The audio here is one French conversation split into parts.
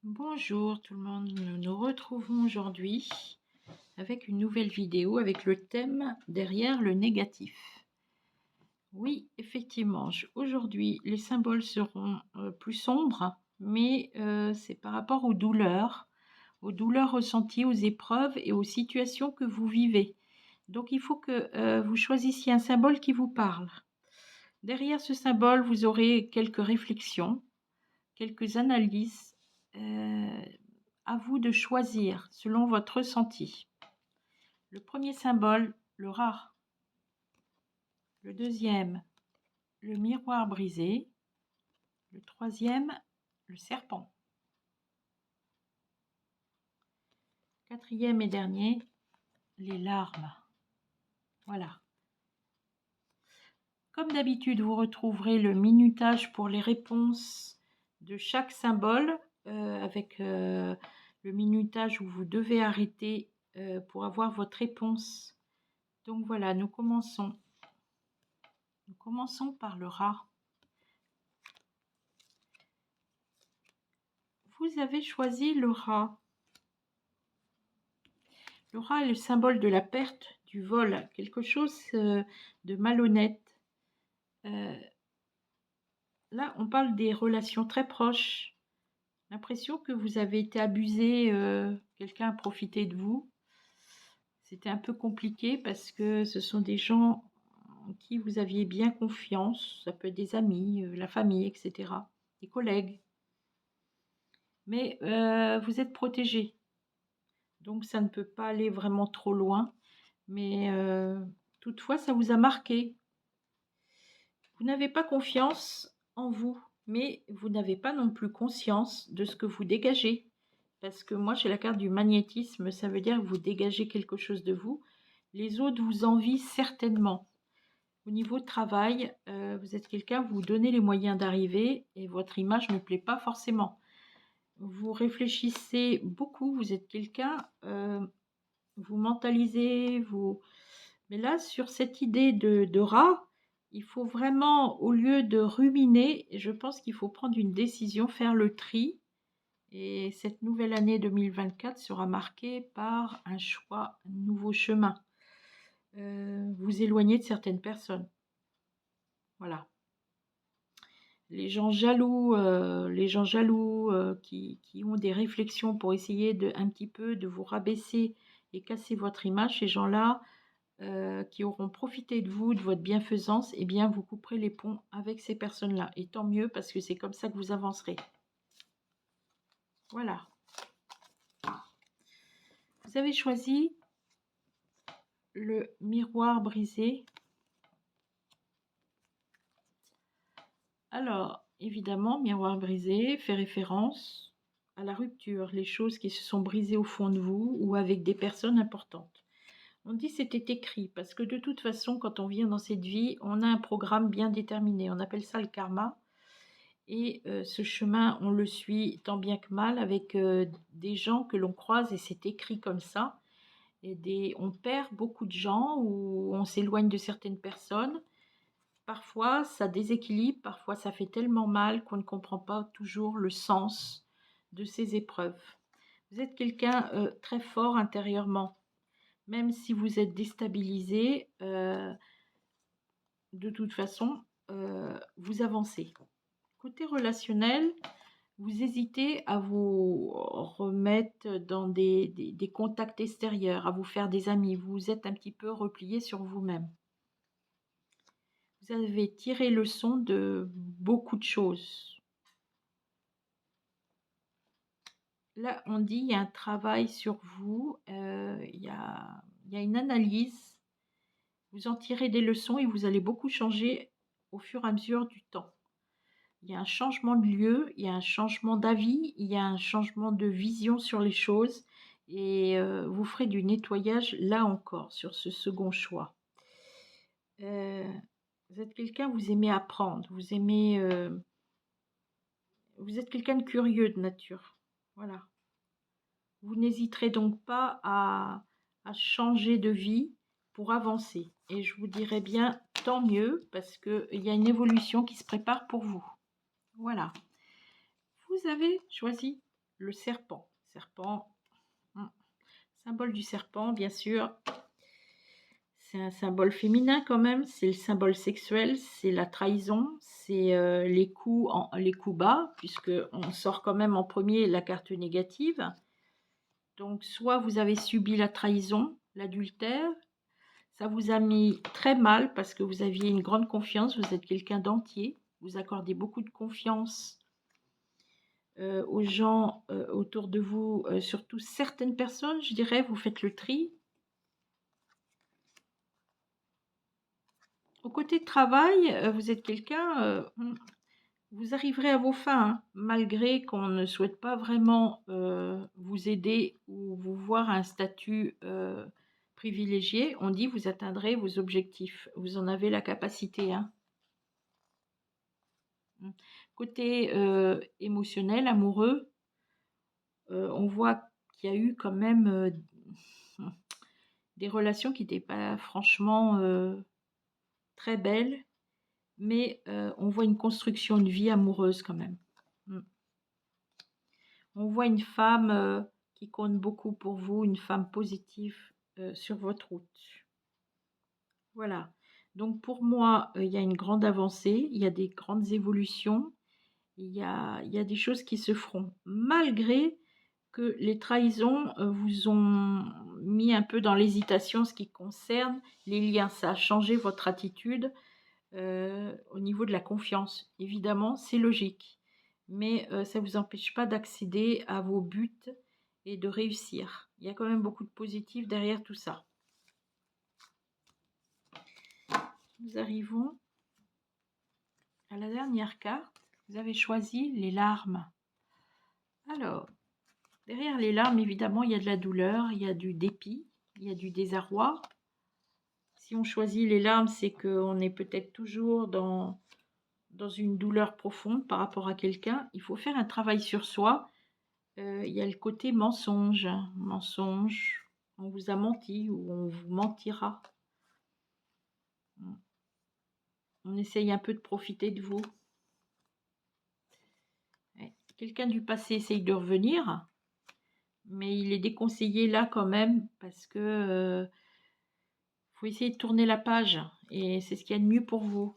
Bonjour tout le monde, nous nous retrouvons aujourd'hui avec une nouvelle vidéo avec le thème derrière le négatif. Oui, effectivement, aujourd'hui les symboles seront plus sombres, mais c'est par rapport aux douleurs ressenties, aux épreuves et aux situations que vous vivez. Donc il faut que vous choisissiez un symbole qui vous parle. Derrière ce symbole, vous aurez quelques réflexions, quelques analyses. À vous de choisir selon votre ressenti. Le premier symbole, le rat. Le deuxième, le miroir brisé. Le troisième, le serpent. Quatrième et dernier, les larmes. Voilà. Comme d'habitude, vous retrouverez le minutage pour les réponses de chaque symbole avec le minutage où vous devez arrêter pour avoir votre réponse. Donc voilà, nous commençons. Nous commençons par le rat. Vous avez choisi le rat. Le rat est le symbole de la perte, du vol, quelque chose de malhonnête. Là, on parle des relations très proches. L'impression que vous avez été abusé, quelqu'un a profité de vous. C'était un peu compliqué parce que ce sont des gens en qui vous aviez bien confiance. Ça peut être des amis, la famille, etc. Des collègues. Mais vous êtes protégé. Donc ça ne peut pas aller vraiment trop loin. Mais toutefois, ça vous a marqué. Vous n'avez pas confiance en vous, mais vous n'avez pas non plus conscience de ce que vous dégagez. Parce que moi, j'ai la carte du magnétisme, ça veut dire que vous dégagez quelque chose de vous. Les autres vous envient certainement. Au niveau de travail, vous êtes quelqu'un, vous vous donnez les moyens d'arriver et votre image ne plaît pas forcément. Vous réfléchissez beaucoup, vous êtes quelqu'un, vous mentalisez, vous... Mais là, sur cette idée de rat, il faut vraiment, au lieu de ruminer, je pense qu'il faut prendre une décision, faire le tri. Et cette nouvelle année 2024 sera marquée par un choix, un nouveau chemin. Vous éloigner de certaines personnes. Voilà. Les gens jaloux qui ont des réflexions pour essayer de un petit peu de vous rabaisser et casser votre image, ces gens-là, qui auront profité de vous, de votre bienfaisance, eh bien, vous couperez les ponts avec ces personnes-là. Et tant mieux, parce que c'est comme ça que vous avancerez. Voilà. Vous avez choisi le miroir brisé. Alors, évidemment, miroir brisé fait référence à la rupture, les choses qui se sont brisées au fond de vous ou avec des personnes importantes. On dit c'était écrit parce que de toute façon, quand on vient dans cette vie, on a un programme bien déterminé. On appelle ça le karma. Et ce chemin, on le suit tant bien que mal avec des gens que l'on croise et c'est écrit comme ça. Et on perd beaucoup de gens ou on s'éloigne de certaines personnes. Parfois, ça déséquilibre, parfois ça fait tellement mal qu'on ne comprend pas toujours le sens de ces épreuves. Vous êtes quelqu'un très fort intérieurement. Même si vous êtes déstabilisé, de toute façon, vous avancez. Côté relationnel, vous hésitez à vous remettre dans des contacts extérieurs, à vous faire des amis. Vous êtes un petit peu replié sur vous-même. Vous avez tiré leçon de beaucoup de choses. Là, on dit il y a un travail sur vous, il y a une analyse. Vous en tirez des leçons et vous allez beaucoup changer au fur et à mesure du temps. Il y a un changement de lieu, il y a un changement d'avis, il y a un changement de vision sur les choses et vous ferez du nettoyage là encore sur ce second choix. Vous êtes quelqu'un, vous aimez apprendre, vous aimez... vous êtes quelqu'un de curieux de nature. Voilà. Vous n'hésiterez donc pas à changer de vie pour avancer. Et je vous dirais bien tant mieux parce qu'il y a une évolution qui se prépare pour vous. Voilà. Vous avez choisi le serpent. Serpent, symbole du serpent, bien sûr. C'est un symbole féminin quand même, c'est le symbole sexuel, c'est la trahison, c'est les coups bas, puisque on sort quand même en premier la carte négative. Donc soit vous avez subi la trahison, l'adultère, ça vous a mis très mal parce que vous aviez une grande confiance, vous êtes quelqu'un d'entier, vous accordez beaucoup de confiance aux gens autour de vous, surtout certaines personnes, je dirais, vous faites le tri. Au côté de travail, vous êtes quelqu'un, vous arriverez à vos fins, hein, malgré qu'on ne souhaite pas vraiment vous aider ou vous voir à un statut privilégié. On dit vous atteindrez vos objectifs. Vous en avez la capacité. Hein. Côté émotionnel, amoureux, on voit qu'il y a eu quand même des relations qui n'étaient pas franchement très belles, mais on voit une construction de vie amoureuse quand même. On voit une femme qui compte beaucoup pour vous, une femme positive sur votre route. Voilà. Donc pour moi, il y a une grande avancée, il y a des grandes évolutions, il y a des choses qui se feront, malgré que les trahisons vous ont mis un peu dans l'hésitation en ce qui concerne les liens. Ça a changé votre attitude au niveau de la confiance. Évidemment, c'est logique, mais ça ne vous empêche pas d'accéder à vos buts et de réussir. Il y a quand même beaucoup de positif derrière tout ça. Nous arrivons à la dernière carte. Vous avez choisi les larmes. Alors, derrière les larmes, évidemment, il y a de la douleur, il y a du dépit, il y a du désarroi. Si on choisit les larmes, c'est qu'on est peut-être toujours dans une douleur profonde par rapport à quelqu'un. Il faut faire un travail sur soi. Il y a le côté mensonge. Mensonge, on vous a menti ou on vous mentira. On essaye un peu de profiter de vous. Quelqu'un du passé essaye de revenir, mais il est déconseillé là quand même parce que faut essayer de tourner la page et c'est ce qu'il y a de mieux pour vous.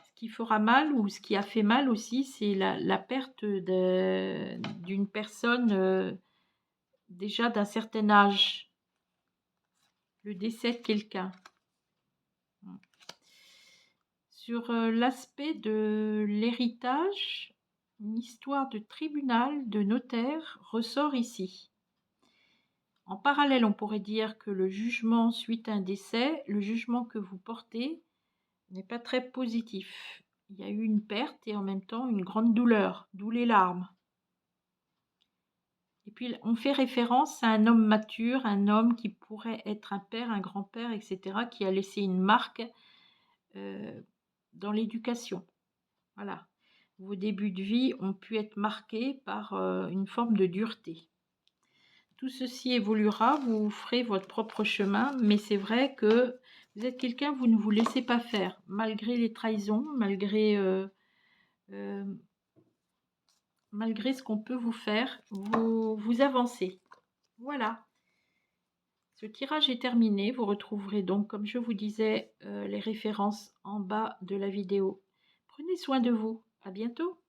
Ce qui fera mal ou ce qui a fait mal aussi, c'est la perte d'une personne déjà d'un certain âge, le décès de quelqu'un. Sur l'aspect de l'héritage, une histoire de tribunal, de notaire ressort ici. En parallèle, on pourrait dire que le jugement suite à un décès, le jugement que vous portez n'est pas très positif. Il y a eu une perte et en même temps une grande douleur, d'où les larmes. Et puis on fait référence à un homme mature, un homme qui pourrait être un père, un grand-père, etc., qui a laissé une marque dans l'éducation. Voilà. Vos débuts de vie ont pu être marqués par une forme de dureté. Tout ceci évoluera, vous ferez votre propre chemin, mais c'est vrai que vous êtes quelqu'un, vous ne vous laissez pas faire, malgré les trahisons, malgré ce qu'on peut vous faire, vous avancez. Voilà. Ce tirage est terminé. Vous retrouverez donc, comme je vous disais, les références en bas de la vidéo. Prenez soin de vous. À bientôt.